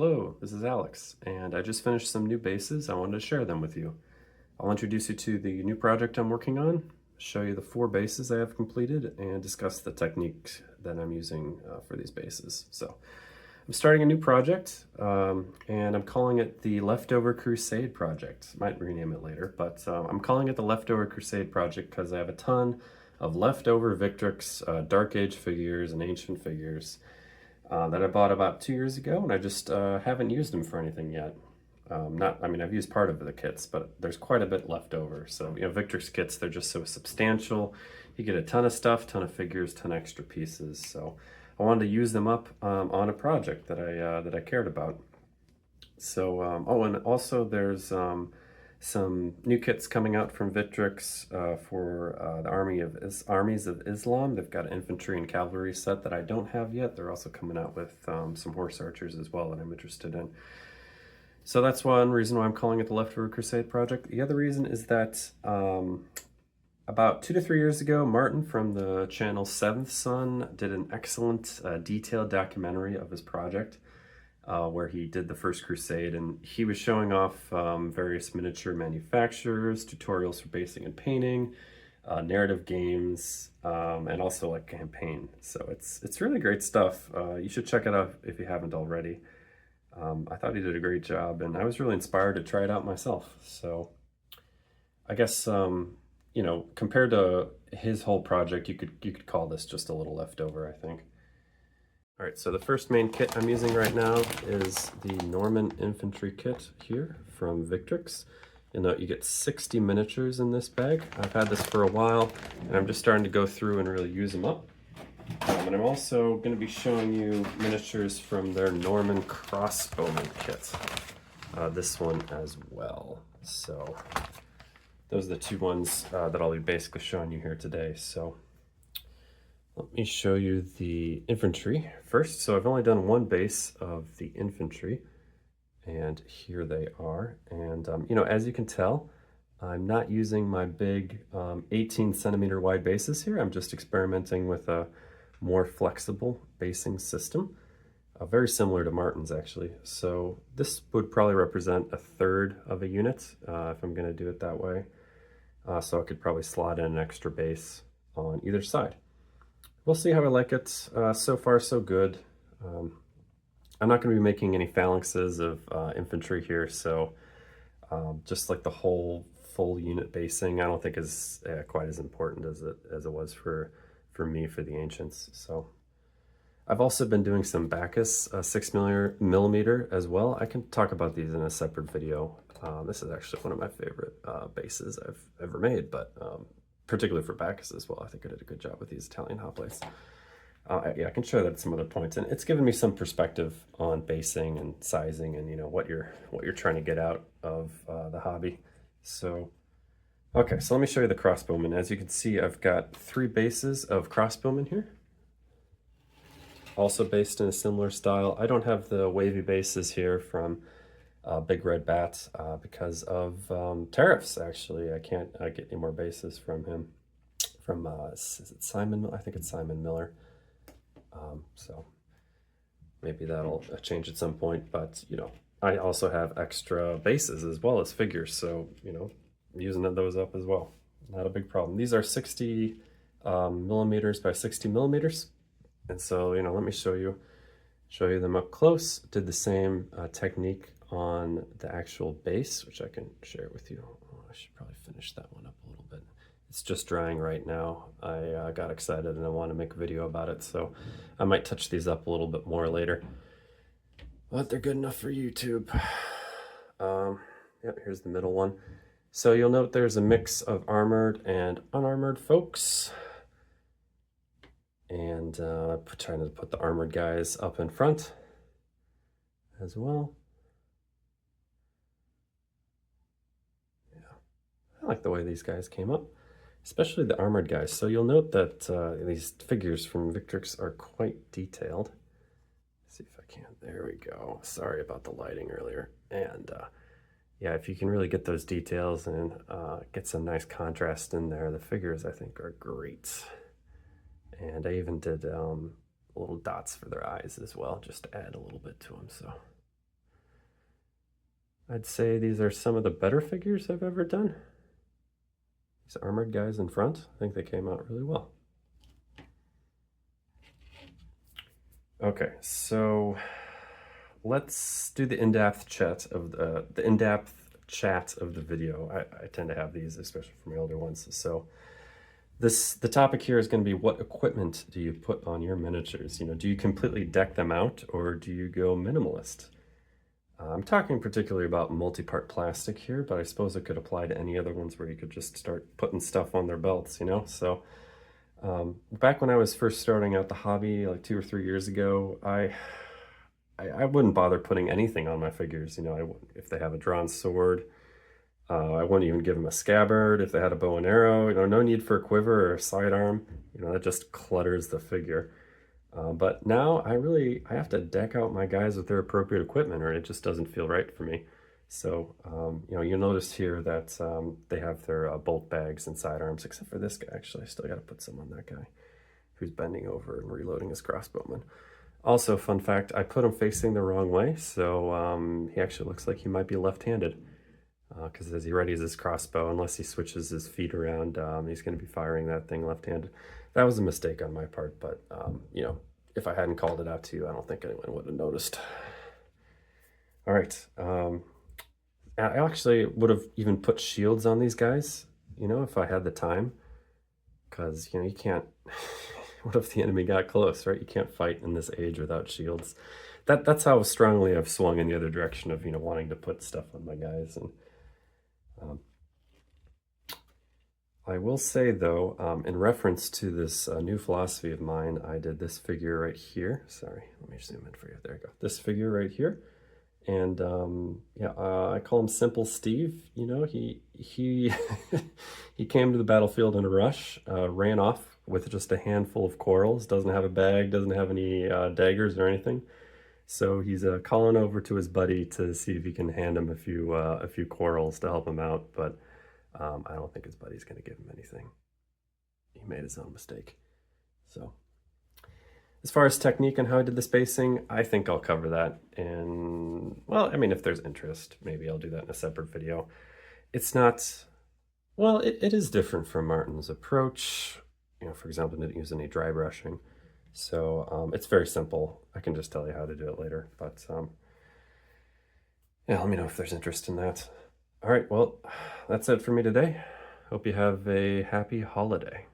Hello, this is Alex, and I just finished some new bases. I wanted to share them with you. I'll introduce you to the new project I'm working on, show you the 4 bases I have completed, and discuss the technique that I'm using for these bases. So, I'm starting a new project, and I'm calling it the Leftover Crusade Project. Might rename it later, but I'm calling it the Leftover Crusade Project because I have a ton of leftover Victrix Dark Age figures and ancient figures that I bought about 2 years ago, and I just haven't used them for anything yet. I've used part of the kits, but there's quite a bit left over. So, Victrix kits, they're just so substantial. You get a ton of stuff, ton of figures, ton of extra pieces. So I wanted to use them up on a project that I cared about. So, and also there's some new kits coming out from Victrix for the Armies of Islam. They've got an infantry and cavalry set that I don't have yet. They're also coming out with some horse archers as well that I'm interested in. So that's one reason why I'm calling it the Leftover Crusade Project. The other reason is that about 2 to 3 years ago, Martin from the channel Seventh Son did an excellent detailed documentary of his project. Where he did the first Crusade, and he was showing off various miniature manufacturers, tutorials for basing and painting, narrative games, and also like campaign. So it's really great stuff. You should check it out if you haven't already. I thought he did a great job, and I was really inspired to try it out myself. So I guess compared to his whole project, you could call this just a little leftover, I think. All right, so the first main kit I'm using right now is the Norman Infantry kit here from Victrix. You'll note you get 60 miniatures in this bag. I've had this for a while, and I'm just starting to go through and really use them up. And I'm also going to be showing you miniatures from their Norman Crossbowman kit. This one as well. So those are the 2 ones that I'll be basically showing you here today. So let me show you the infantry first. So I've only done 1 base of the infantry, and here they are. And as you can tell, I'm not using my big 18 centimeter wide bases here. I'm just experimenting with a more flexible basing system, very similar to Martin's actually. So this would probably represent 1/3 of a unit if I'm going to do it that way. So I could probably slot in an extra base on either side. We'll see how I like it. So far, so good. I'm not going to be making any phalanxes of infantry here, so just like the whole full unit basing, I don't think is quite as important as it was for me for the ancients. So I've also been doing some Bacchus 6mm as well. I can talk about these in a separate video. This is actually one of my favorite bases I've ever made, but particularly for Bacchus as well. I think I did a good job with these Italian hoplites. Yeah, I can show that at some other points, and it's given me some perspective on basing and sizing and what you're trying to get out of the hobby. So, okay, so let me show you the crossbowmen. As you can see, I've got 3 bases of crossbowmen here, also based in a similar style. I don't have the wavy bases here from Big Red Bat because of tariffs. Actually, I can't get any more bases from him. From is it Simon? I think it's Simon Miller. So maybe that'll change at some point. But I also have extra bases as well as figures. So using those up as well, not a big problem. These are 60 millimeters by 60 millimeters, and so let me show you them up close. Did the same technique on the actual base, which I can share with you. Oh, I should probably finish that one up a little bit. It's just drying right now. I got excited and I want to make a video about it, so I might touch these up a little bit more later. But they're good enough for YouTube. Yep, here's the middle one. So you'll note there's a mix of armored and unarmored folks. And I'm trying to put the armored guys up in front as well. I like the way these guys came up, especially the armored guys. So you'll note that these figures from Victrix are quite detailed. Let's see if I can. There we go. Sorry about the lighting earlier. And yeah, if you can really get those details and get some nice contrast in there, the figures I think are great. And I even did little dots for their eyes as well, just to add a little bit to them. So I'd say these are some of the better figures I've ever done. These armored guys in front, I think they came out really well. Okay, so let's do the in-depth chat of the video. I tend to have these, especially for my older ones. So the topic here is going to be, what equipment do you put on your miniatures? You know, do you completely deck them out, or do you go minimalist? I'm talking particularly about multi-part plastic here, but I suppose it could apply to any other ones where you could just start putting stuff on their belts, you know? So back when I was first starting out the hobby, like 2 or 3 years ago, I wouldn't bother putting anything on my figures. You know, if they have a drawn sword, I wouldn't even give them a scabbard. If they had a bow and arrow, you know, no need for a quiver or a sidearm. You know, that just clutters the figure. But now I have to deck out my guys with their appropriate equipment, or it just doesn't feel right for me. So, you know, you'll notice here that they have their bolt bags and sidearms, except for this guy. Actually, I still got to put some on that guy who's bending over and reloading his crossbowman. Also, fun fact, I put him facing the wrong way, so he actually looks like he might be left-handed. Because as he readies his crossbow, unless he switches his feet around, he's going to be firing that thing left-handed. That was a mistake on my part, but, you know, if I hadn't called it out to you, I don't think anyone would have noticed. All right. I actually would have even put shields on these guys, you know, if I had the time. Because, you know, you can't... What if the enemy got close, right? You can't fight in this age without shields. That's how strongly I've swung in the other direction of, you know, wanting to put stuff on my guys. And I will say, though, in reference to this new philosophy of mine, I did this figure right here. Sorry, let me zoom in for you. There you go. This figure right here. And yeah, I call him Simple Steve. You know, he he came to the battlefield in a rush, ran off with just a handful of quarrels, doesn't have a bag, doesn't have any daggers or anything. So he's calling over to his buddy to see if he can hand him a few quarrels to help him out, but I don't think his buddy's going to give him anything. He made his own mistake. So as far as technique and how I did the spacing, I think I'll cover that. And, well, I mean, if there's interest, maybe I'll do that in a separate video. It's not, well, it is different from Martin's approach. You know, for example, didn't use any dry brushing. So it's very simple. I can just tell you how to do it later. But yeah, let me know if there's interest in that. All right, well, that's it for me today. Hope you have a happy holiday.